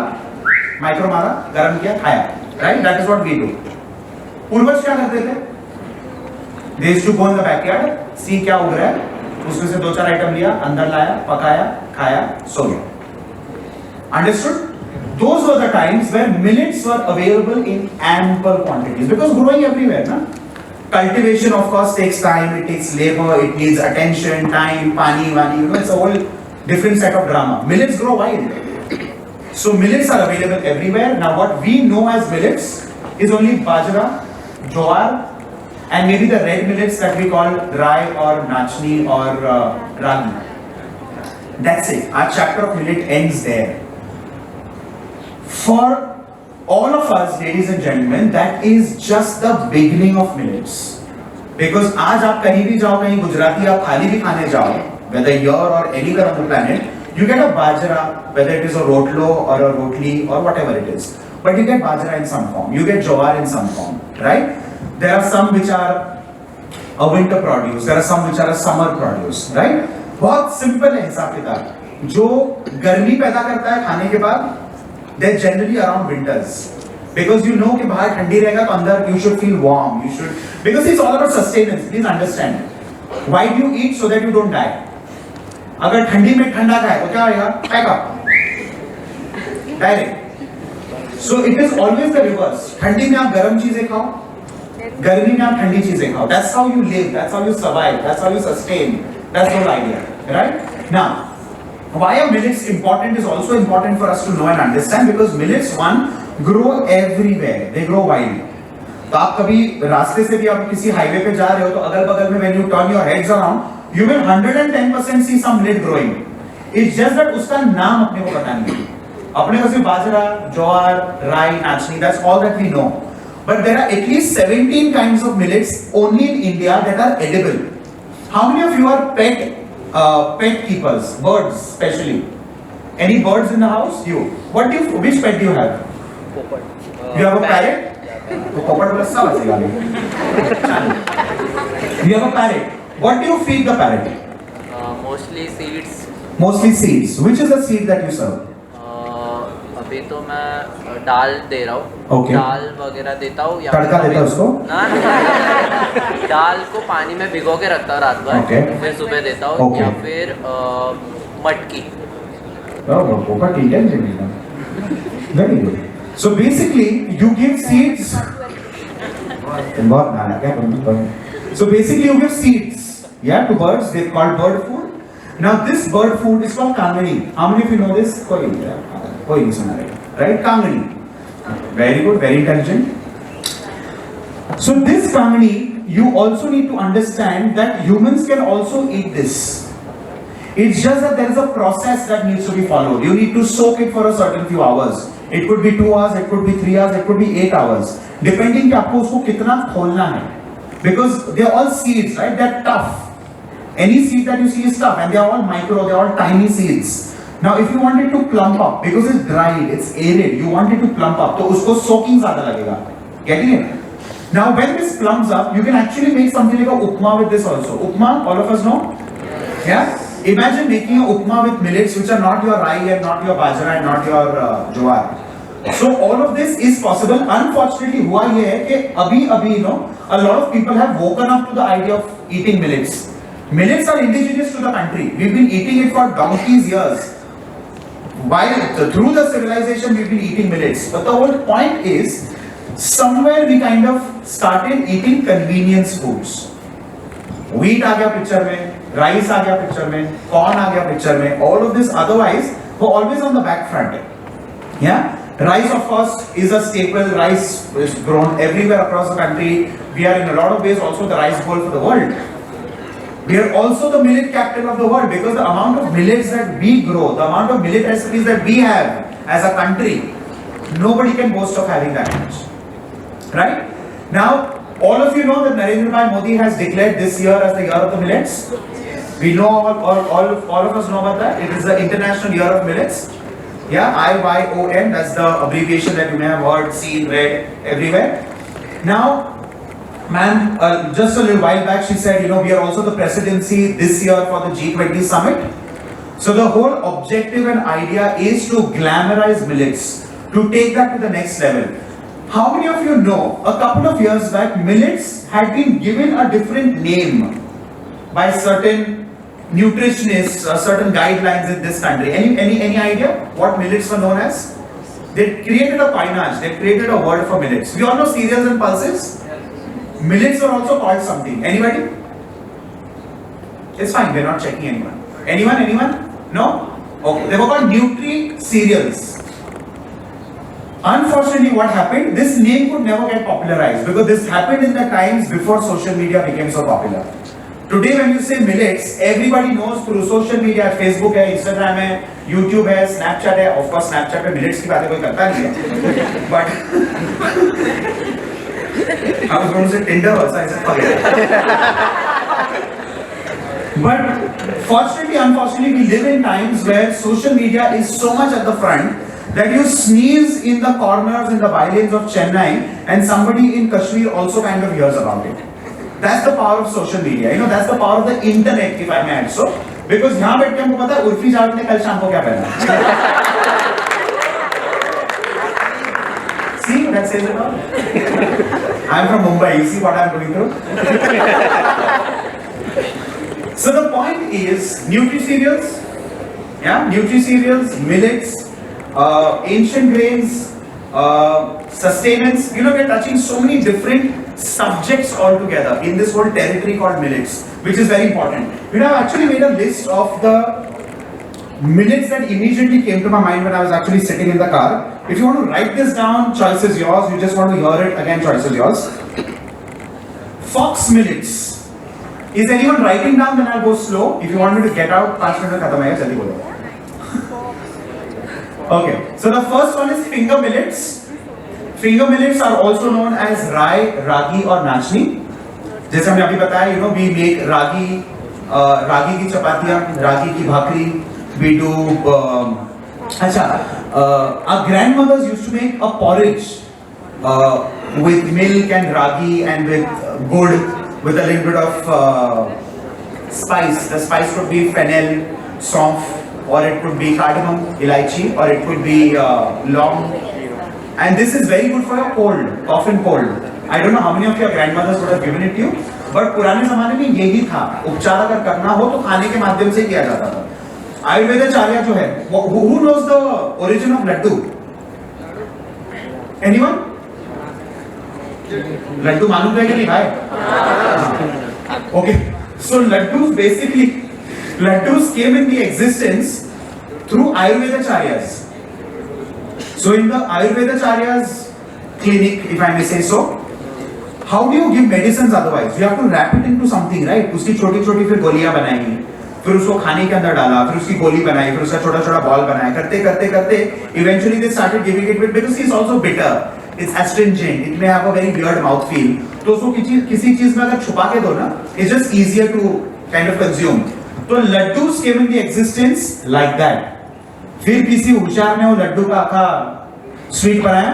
माइक्रो मारा, गर्म किया, खाया, right? That is what we do. पूर्वज क्या करते थे? They used to go in the backyard, see क्या उग रहा है, उसमें से दो चार आइटम लिया, अंदर लाया, पकाया, खाया, सो गया. Understood? Those were the times where millets were available in ample quantities because growing everywhere, na? Cultivation of course takes time, it takes labor, it needs attention, time, pani, vani, it's a whole different set of drama. Millets grow wild. So millets are available everywhere. Now what we know as millets is only bajra, jowar, and maybe the red millets that we call rye or nachni or ragi. That's it. Our chapter of millet ends there. For all of us, ladies and gentlemen, that is just the beginning of millets. Because आज आप कहीं भी जाओ, कहीं गुजराती आप थाली भी खाने जाओ, whether here or anywhere on the planet, you get a bajra, whether it is a rotlo or a rotli or whatever it is. But you get bajra in some form, you get jowar in some form, right? There are some which are a winter produce, there are some which are a summer produce, right? बहुत simple है हिसाब किताब. जो गर्मी पैदा करता है खाने के बाद, they're generally around winters. Because you know कि बाहर ठंडी रहेगा तो अंदर you should feel warm, you should, because it's all about sustenance, please understand. Why do you eat? So that you don't die. अगर ठंडी में ठंडा खाए तो क्या होगा? Pack up. Direct. So it is always the reverse. ठंडी में आप गर्म चीजें खाओ, गर्मी में आप ठंडी चीजें खाओ. That's how you live, that's how you survive, that's how you sustain. That's the whole idea, right? Now, why are millets important is also important for us to know and understand because millets one grow everywhere, they grow wild. तो आप कभी रास्ते से भी आप किसी highway पे जा रहे हो तो अगल बगल में when you turn your heads around you will 110% see some millet growing. It's just that उसका नाम अपने को पता नहीं. अपने को सिर्फ बाजरा, ज्वार, rye, nachni, that's all that we know. But there are at least 17 kinds of millets only in India that are edible. How many of you are pet keepers, birds especially? Any birds in the house? You. Which pet do you have? Popat. You have a parrot? तो पोपट वाला सब ऐसे गाली. You have a parrot. What do you feed the parrot? Mostly seeds. Mostly seeds. Which is the seed that you serve? अभी तो मैं दाल दे रहा हूँ. Okay. दाल वगैरह देता हूँ. तड़का देता है उसको? ना दाल को पानी में भिगो के रखता हूँ रात भर. Okay. फिर सुबह देता हूँ. Okay. या फिर मटकी. Oh, पोपट intelligent. Very good. So basically, you give seeds. बहुत नाला क्या करूँ? So basically, you give seeds. Yeah, to birds. They called bird food. Now this bird food is called kangani. How many of you know this? कोई नहीं सुना रहेगा. Right? Kangani. Very good. Very intelligent. So this kangani, you also need to understand that humans can also eat this. It's just that there is a process that needs to be followed. You need to soak it for a certain few hours. It could be 2 hours, it could be 3 hours, it could be 8 hours. Depending कि आपको उसको कितना खोलना है. Because they are all seeds, right? They are tough. Any seed that you see is tough and they are all micro, they are all tiny seeds. Now if you want it to plump up, because it's dried, it's arid, you want it to plump up, तो उसको soaking ज़्यादा लगेगा. Getting it? Now when this plumps up, you can actually make something like a upma with this also. Upma, all of us know? Yeah? Imagine making a upma with millets which are not your rye and not your bajra and not your jowar. So all of this is possible. Unfortunately, हुआ ये है कि अभी you know a lot of people have woken up to the idea of eating millets. Millets are indigenous to the country. We've been eating it for donkeys years. Through the civilization, we've been eating millets. But the whole point is, somewhere we kind of started eating convenience foods. Wheat आ गया picture में, rice आ गया picture में, corn आ गया picture में. All of this otherwise were always on the back front. Yeah, rice of course is a staple. Rice is grown everywhere across the country. We are in a lot of ways also the rice bowl for the world. We are also the millet capital of the world because the amount of millets that we grow, the amount of millet recipes that we have as a country, nobody can boast of having that much. Right? Now, All of you know that Narendra Bhai Modi has declared this year as the year of the millets. We know all of us know about that. It is the International Year of Millets. Yeah, IYOM. That's the abbreviation that you may have heard, seen, read everywhere. Now, ma'am, just a little while back, she said, we are also the presidency this year for the G20 summit. So the whole objective and idea is to glamorize millets, to take that to the next level. How many of you know, a couple of years back, millets had been given a different name by certain nutritionists, certain guidelines in this country? Any idea what millets were known as? They created a coinage, they created a word for millets. We all know cereals and pulses. Millets were also called something. Anybody? It's fine, we're not checking anyone. Anyone? No? Okay, they were called Nutri cereals. Unfortunately, what happened? This name could never get popularized because this happened in the times before social media became so popular. Today, when you say millets, everybody knows through social media, Facebook है, Instagram है, YouTube है, Snapchat है. Of course, Snapchat पे millets की बातें कोई करता नहीं है. But I was going to say Tinder also. I said forget. But fortunately, unfortunately, we live in times where social media is so much at the front that you sneeze in the corners, in the bylanes of Chennai, and somebody in Kashmir also kind of hears about it. That's the power of social media. That's the power of the internet, if I may add so. Because यहाँ बैठ के हमको पता है उर्फी जावेद ने कल शाम को क्या पहना. See, that says it all. I'm from Mumbai. You see what I'm going through? So the point is, nutri-cereals, millets, ancient grains, sustenance. We're touching so many different subjects all together in this whole territory called millets, which is very important. I've actually made a list of the millets that immediately came to my mind when I was actually sitting in the car. If you want to write this down, choice is yours. You just want to hear it, again, choice is yours. Fox millets. Is anyone writing down? Then I'll go slow. If you want me to get out, 5 minutes khatam hai, jaldi bolo. Okay, so the first one is finger millets. Finger millets are also known as rai, ragi or nachni. जैसे हमने अभी बताया, we make ragi की चपातियाँ, ragi की भाकरी. We do, our grandmothers used to make a porridge with milk and ragi and with gur, with a little bit of spice. The spice could be fennel, saunf, or it could be cardamom, elaichi, or it could be long. And this is very good for your cold, cough and cold. I don't know how many of your grandmothers would have given it to you, but पुराने ज़माने में यही था. उपचार अगर करना हो तो खाने के माध्यम से किया जाता था. आयुर्वेदाचार्य जो है, who knows the origin of laddu? Anyone? Laddu मालूम है कि नहीं भाई? Okay, so laddus came in the existence through Ayurvedacharyas. So in the Ayurvedacharyas clinic, if I may say so, how do you give medicines otherwise? You have to wrap it into something, right? उसकी छोटी-छोटी फिर गोलियां बनाएंगी, फिर उसको खाने के अंदर डाला, फिर उसकी गोली बनाई, फिर उसका छोटा-छोटा बॉल बनाया, करते, eventually they started giving it with, because it's also bitter, it's astringent, it may have a very weird mouth feel. तो उसको किसी चीज में अगर छुपा के दो ना, it's just easier to kind of consume. तो laddus came in the existence like that. फिर किसी होशियार ने वो लड्डू का आका स्वीट बनाया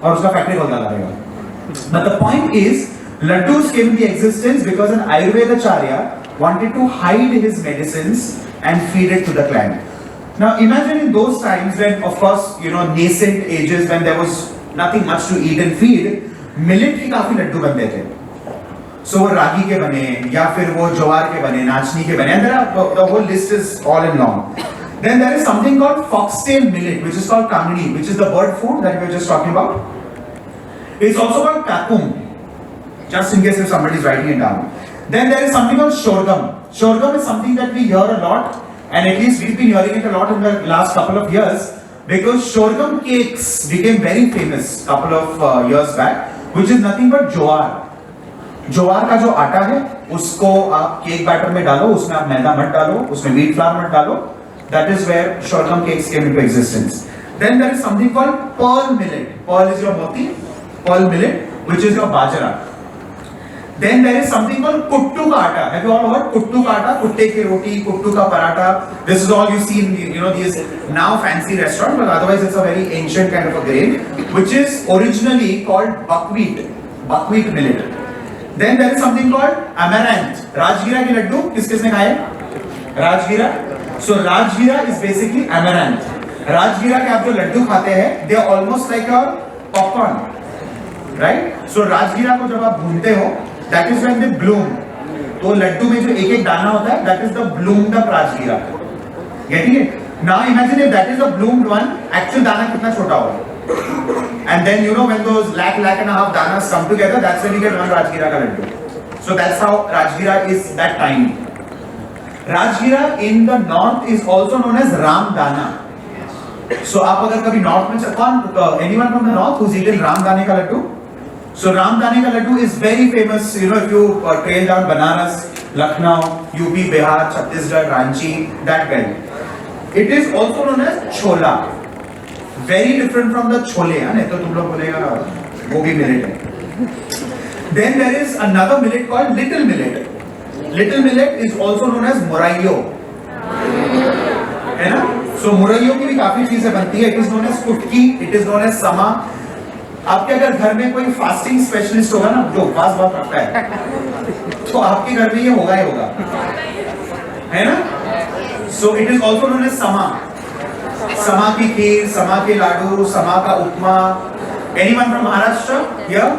और उसका फैक्ट्री खोल डाला. But the point is, laddus came into existence because an Ayurvedacharya wanted to hide his medicines and feed it to the clan. Now imagine in those times when, of course, nascent ages, when there was nothing much to eat and feed, millet के काफी लड्डू बनते थे. So वो रागी के बने, या फिर वो ज्वार के बने, नाचनी के बने, and the whole list is all in long. Then there is something called foxtail millet, which is called kangni, which is the bird food that we were just talking about. It's also called kakum, just in case if somebody is writing it down. Then there is something called shorgum. Shorgum is something that we hear a lot, and at least we've been hearing it a lot in the last couple of years, because shorgum cakes became very famous couple of years back, which is nothing but jowar. ज्वार का जो आटा है उसको आप cake batter में डालो, उसमें आप मैदा मत डालो, उसमें व्हीट फ्लावर मत डालो. That is where shorgum cakes came into existence. Then there is something called pearl millet. Pearl is your moti, pearl millet, which is your bajra. Then there is something called kuttu ka atta. Have you all heard kuttu ka atta? Kutte ki roti, kuttu ka paratha. This is all you see in these now fancy restaurants, but otherwise it's a very ancient kind of a grain, which is originally called buckwheat millet. Then there is something called amaranth. Rajgira ke laddu किसने खाए? Rajgira. So Rajgira is basically amaranth. Rajgira के आप जो लड्डू खाते हैं, they are almost like a popcorn, right? So Rajgira को जब आप भूनते हो, that is when they bloom. तो लड्डू में जो एक एक दाना होता है, that is the bloomed up Rajgira. Getting it? Now imagine if that is the bloomed one, actual दाना कितना छोटा होगा. And then when those lakh and a half danas come together, that's when you get one Rajgira ka laddu. So that's how Rajgira is that tiny. Rajgira in the north is also known as Ramdana. So आप अगर कभी north में anyone from the north who's eaten रामदाने का Laddu? So रामदाने का Laddu is very famous. If you trail down Banaras, Lucknow, UP, Bihar, Chhattisgarh, Ranchi, that belt. It is also known as chola. Very different from the chole. नहीं तो तुम लोग बोलेगा वो भी millet है. Then there is another millet called little millet. Little millet is also known as muraiyo. है ना? So मुरैयो की भी काफी चीजें बनती है. It is known as कुटकी, it is known as समा. आपके अगर घर में कोई फास्टिंग स्पेशलिस्ट होगा ना, जो उपवास बहुत रखता है, तो आपके घर में ये होगा ही होगा, है ना? So it is also known as समा. समा की खीर, समा के लाडू, समा का उपमा. Anyone from Maharashtra? Yeah?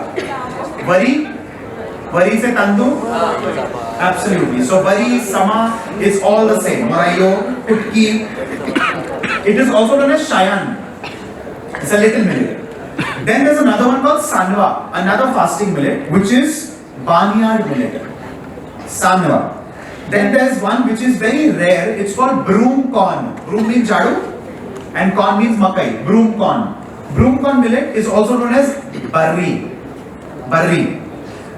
Wari से तंदूर? Absolutely. So wari, sama is all the same. Muraiyo, kutki. It is also known as shayan. It's a little millet. Then there's another one called sanwa, another fasting millet, which is barnyard millet. Sanwa. Then there's one which is very rare. It's called broom corn. Broom means jadu, and corn means makai. Broom corn. Broom corn millet is also known as barri.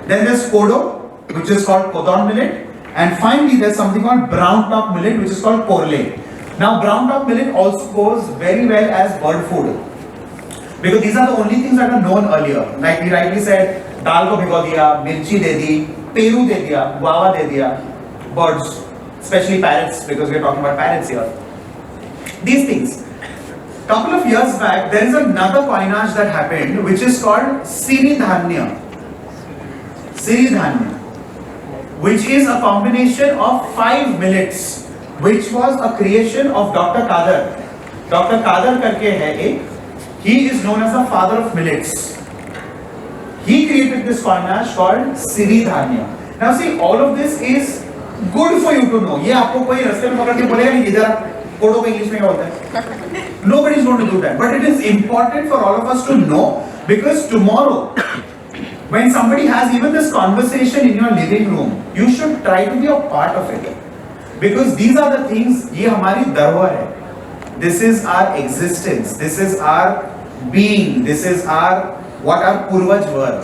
Then there's kodo, which is called kodon millet, and finally there's something called brown top millet, which is called korle. Now brown top millet also goes very well as bird food, because these are the only things that are known earlier. Like we rightly said, दाल को भिगो दिया, मिर्ची दे दी, Peru दे दिया, guava दे दिया, birds, especially parrots, because we're talking about parrots here. These things. Couple of years back, there is another coinage that happened, which is called Siridhanya. Which is a combination of 5 millets, which was a creation of Dr. Kadar. Dr. Kadar करके है एक. He is known as the father of millets. He created this coinage called Siridhanya. Now see, all of this is good for you to know. ये आपको कोई रास्ते में पकड़ के बोलेगा नहीं इधर कोडो को इंग्लिश में क्या बोलते हैं? Nobody is going to do that. But it is important for all of us to know, because tomorrow, when somebody has even this conversation in your living room, you should try to be a part of it, because these are the things. ये हमारी धरोहर है. This is our existence. This is our being. This is what our purvaj were,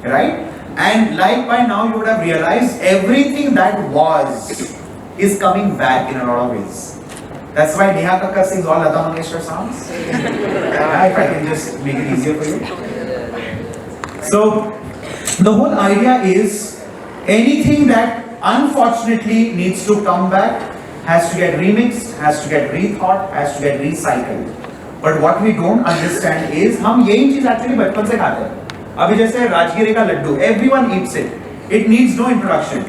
right? And like by now you would have realized everything that was is coming back in a lot of ways. That's why Neha Kakkar sings all Lata Mangeshkar songs. If I can just make it easier for you. So the whole idea is anything that unfortunately needs to come back has to get remixed, has to get rethought, has to get recycled. But what we don't understand is हम यही चीज actually बचपन से खाते हैं. अभी जैसे राजगिरे का Laddu, everyone eats it. It needs no introduction.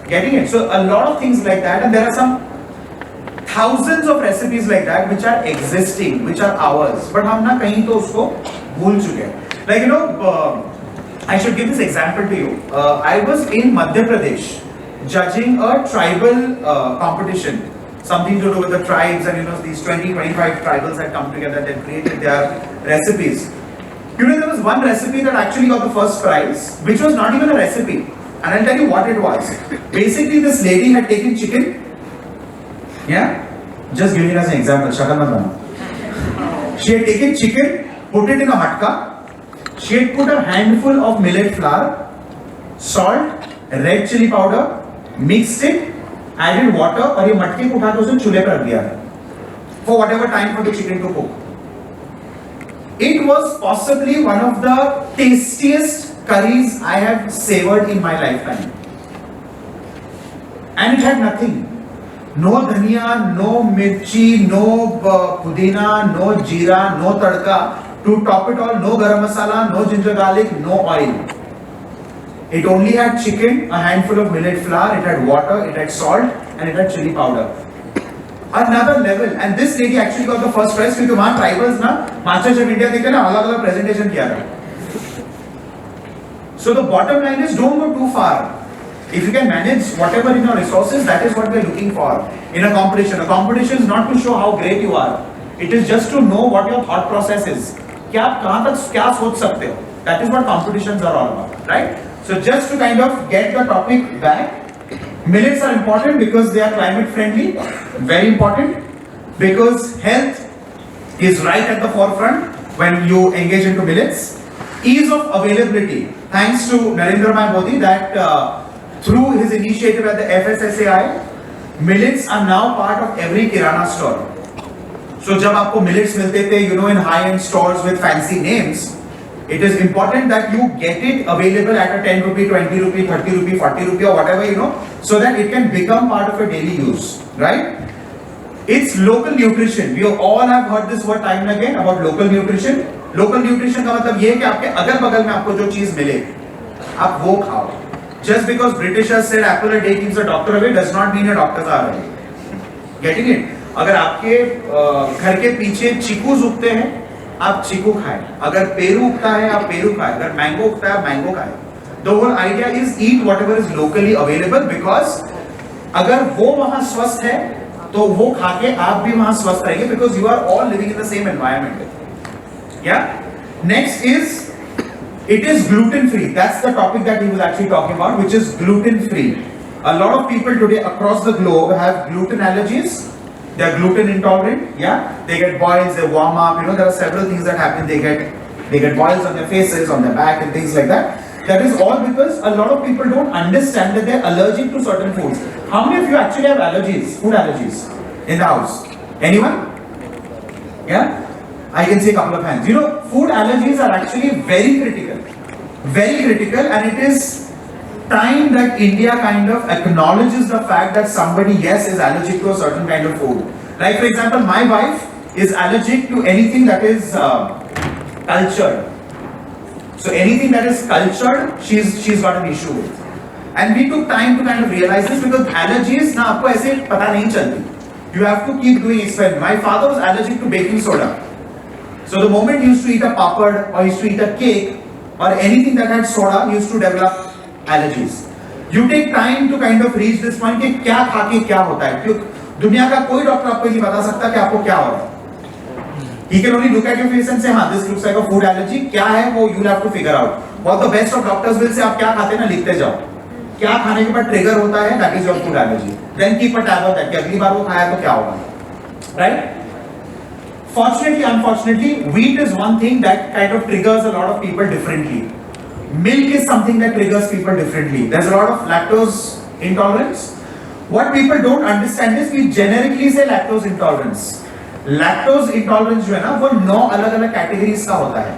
Getting it? So a lot of things like that, and there are some thousands of recipes like that which are existing, which are ours. But हम ना कहीं तो उसको भूल चुके हैं. Like I should give this example to you. I was in Madhya Pradesh judging a tribal competition, something to do with the tribes, and these 20-25 tribals had come together and created their recipes. There was one recipe that actually got the first prize, which was not even a recipe, and I'll tell you what it was. Basically, this lady had taken chicken. Yeah, just giving us an example. Shakal mat bana. She had taken chicken, put it in a matka. She had put a handful of millet flour, salt, red chili powder, mixed it, added water, और ये मटके को उठा के उसने चूल्हे पर रख दिया for whatever time for the chicken to cook. It was possibly one of the tastiest curries I have savored in my lifetime. And it had nothing. No dhania, no mirchi, no pudina, no jeera, no tadka. To top it all, no garam masala, no ginger garlic, no oil. It only had chicken, a handful of millet flour, it had water, it had salt, and it had chili powder. Another level. And this lady actually got the first prize because वहाँ tribals ना MasterChef India देखते ना अलग-अलग presentation किया था. So the bottom line is don't go too far. If you can manage whatever in your resources, that is what we are looking for in a competition. A competition is not to show how great you are. It is just to know what your thought process is. कि आप कहाँ तक क्या सोच सकते हो? That is what competitions are all about, right? So just to kind of get the topic back, millets are important because they are climate friendly. Very important because health is right at the forefront when you engage into millets. Ease of availability. Thanks to Narendra Bhai Modi that through his initiative at the FSSAI, millets are now part of every kirana store. So जब आपको millets मिलते थे, you know, in high-end stores with fancy names, it is important that you get it available at a 10 rupee, 20 rupee, 30 rupee, 40 rupee or whatever, you know, so that it can become part of your daily use, right? It's local nutrition. We all have heard this word time and again about local nutrition. Local nutrition का मतलब ये है कि आपके अगल बगल में आपको जो चीज मिले, आप वो खाओ. Just because British has said apple a day keeps a doctor away does not mean your doctors are away. Getting it? अगर आपके घर के पीछे चीकूज उगते हैं, आप चीकू खाएं. अगर पेरू उगता है, आप पेरू खाएं. अगर मैंगो उगता है, आप मैंगो खाएं. The whole idea is eat whatever is locally available because अगर वो वहाँ स्वस्थ है, तो वो खाके आप भी वहाँ स्वस्थ रहेंगे because you are all living in the same environment. Yeah. Next is it is gluten free. That's the topic that he was actually talking about, which is gluten free. A lot of people today across the globe have gluten allergies. They are gluten intolerant. Yeah. They get boils. They warm up. You know, there are several things that happen. They get boils on their faces, on their back, and things like that. That is all because a lot of people don't understand that they are allergic to certain foods. How many of you actually have allergies, food allergies, in the house? Anyone? Yeah. I can see a couple of hands. You know, food allergies are actually very critical, and it is time that India kind of acknowledges the fact that somebody, yes, is allergic to a certain kind of food. Like for example, my wife is allergic to anything that is cultured. So anything that is cultured, she's got an issue with. And we took time to kind of realize this because allergies ना आपको ऐसे पता नहीं चलती. You have to keep doing experiment. My father was allergic to baking soda. So the moment he used to eat a papad or used to eat a cake or anything that had soda, he used to develop allergies. You take time to kind of reach this point कि क्या खा के क्या होता है. क्योंकि दुनिया का कोई डॉक्टर आपको नहीं बता सकता कि आपको क्या हो रहा है. He can only look at your face and say, हाँ, this looks like a food allergy. क्या है वो you'll have to figure out. What the best of doctors will say, आप क्या खाते हैं ना लिखते जाओ. क्या खाने के बाद ट्रिगर होता है, that is your food allergy. Then keep a tab of that कि अगली बार वो खाया तो क्या होगा. Right? Fortunately, unfortunately, wheat is one thing that kind of triggers a lot of people differently. Milk is something that triggers people differently. There's a lot of lactose intolerance. What people don't understand is we generically say lactose intolerance. Lactose intolerance जो है ना वो 9 अलग-अलग categories का होता है.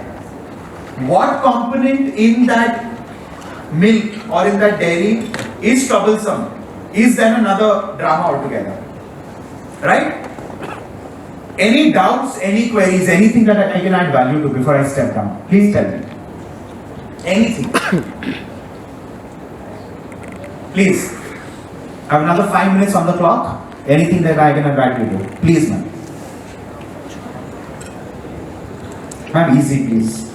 What component in that milk or in that dairy is troublesome is then another drama altogether. Right? Any doubts, any queries, anything that I can add value to before I step down? Please tell me. Anything. Please. I have another 5 minutes on the clock. Anything that I can add value to? Please, ma'am. Ma'am, easy, please.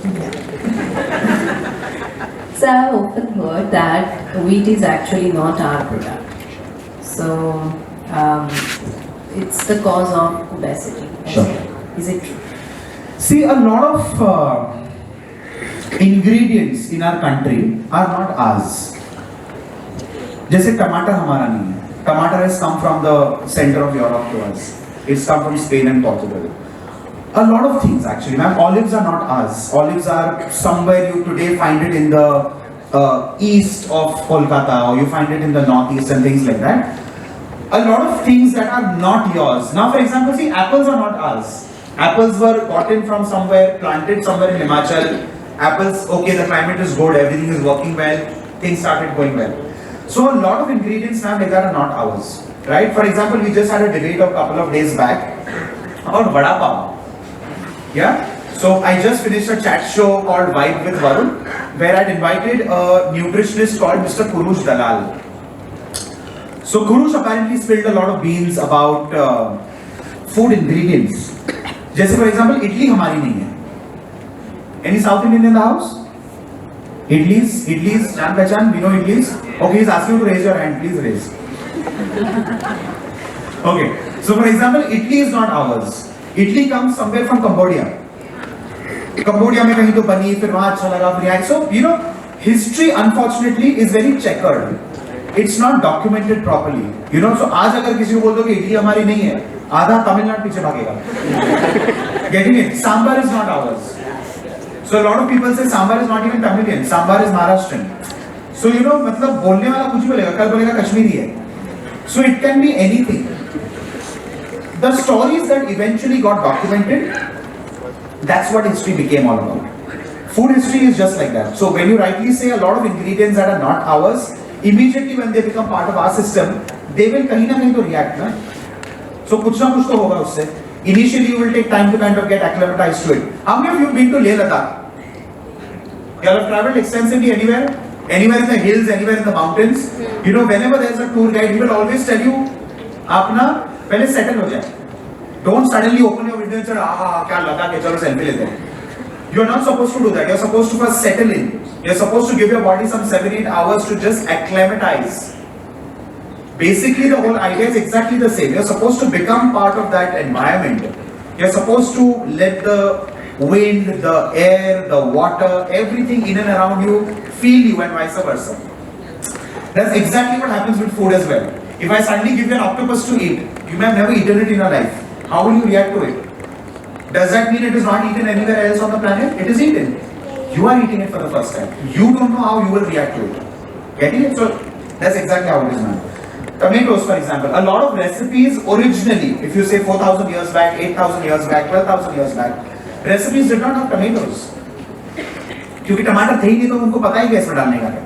So I've often heard that wheat is actually not our product. So it's the cause of obesity. Sure. Is it true? See, a lot of ingredients in our country are not ours. जैसे टमाटर हमारा नहीं है. Tomato has come from the center of Europe to us. It's come from Spain and Portugal. A lot of things actually, ma'am. Olives are not ours. Olives are somewhere you today find it in the east of Kolkata, or you find it in the northeast and things like that. A lot of things that are not yours. Now, for example, see, apples are not ours. Apples were gotten from somewhere, planted somewhere in Himachal, Apples, okay, the climate is good, everything is working well, things started going well. So a lot of ingredients now like that are not ours, right? For example, we just had a debate a couple of days back about vada pav. Yeah. So I just finished a chat show called Vibe with Varun, where I'd invited a nutritionist called Mr. Kurush Dalal. So Kurush apparently spilled a lot of beans about food ingredients. जैसे for example, idli हमारी नहीं है. Any South Indian in the house? Idlis, जान पहचान, we know idlis. Okay, he's asking you to raise your hand, please raise. Okay, so for example, idli is not ours. Idli comes somewhere from Cambodia. Cambodia में कहीं तो बनी, फिर वहाँ अच्छा लगा, फिर यहाँ. So you know, history unfortunately is very checkered. It's not documented properly. You know, so आज अगर किसी को बोल दो कि इडली हमारी नहीं है, आधा तमिलनाडु पीछे भागेगा. Getting it? Sambar is not ours. So a lot of people say Sambar is not even Tamilian. Sambar is Maharashtrian. So you know, मतलब बोलने वाला कुछ भी बोलेगा, कल बोलेगा कश्मीरी है. So it can be anything. The stories that eventually got documented, that's what history became all about. Food history is just like that. So when you rightly say a lot of ingredients that are not ours, immediately when they become part of our system, they will कहीं ना कहीं तो react ना. So कुछ ना कुछ तो होगा उससे. Initially, you will take time to kind of get acclimatized to it. How many of you have been to Leh Ladakh? You have traveled extensively anywhere? Anywhere in the hills, anywhere in the mountains? You know, whenever there's a tour guide, he will always tell you, आप ना पहले settle हो जाए. Don't suddenly open your window and say, क्या Ladakh है, चलो selfie लेते हैं. You're not supposed to do that. You're supposed to first settle in. You're supposed to give your body some 7-8 hours to just acclimatize. Basically, the whole idea is exactly the same. You're supposed to become part of that environment. You're supposed to let the wind, the air, the water, everything in and around you feel you and vice versa. That's exactly what happens with food as well. If I suddenly give you an octopus to eat, you may have never eaten it in your life. How will you react to it? Does that mean it is not eaten anywhere else on the planet? It is eaten. You are eating it for the first time. You don't know how you will react to it. Getting it? So that's exactly how it is now. Tomatoes, for example, a lot of recipes originally, if you say 4,000 years back, 8,000 years back, 12,000 years back, recipes did not have tomatoes. क्योंकि टमाटर थे ही नहीं तो उनको पता ही कैसे डालने का है.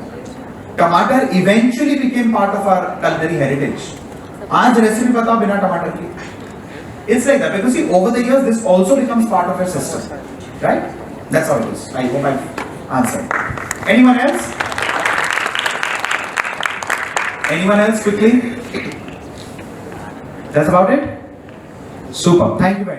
टमाटर eventually became part of our culinary heritage. आज रेसिपी बताओ बिना टमाटर की. It's like that because see, over the years this also becomes part of your system, right? That's how it is. I hope I've answered. Anyone else? Anyone else quickly? That's about it? Super. Thank you very much.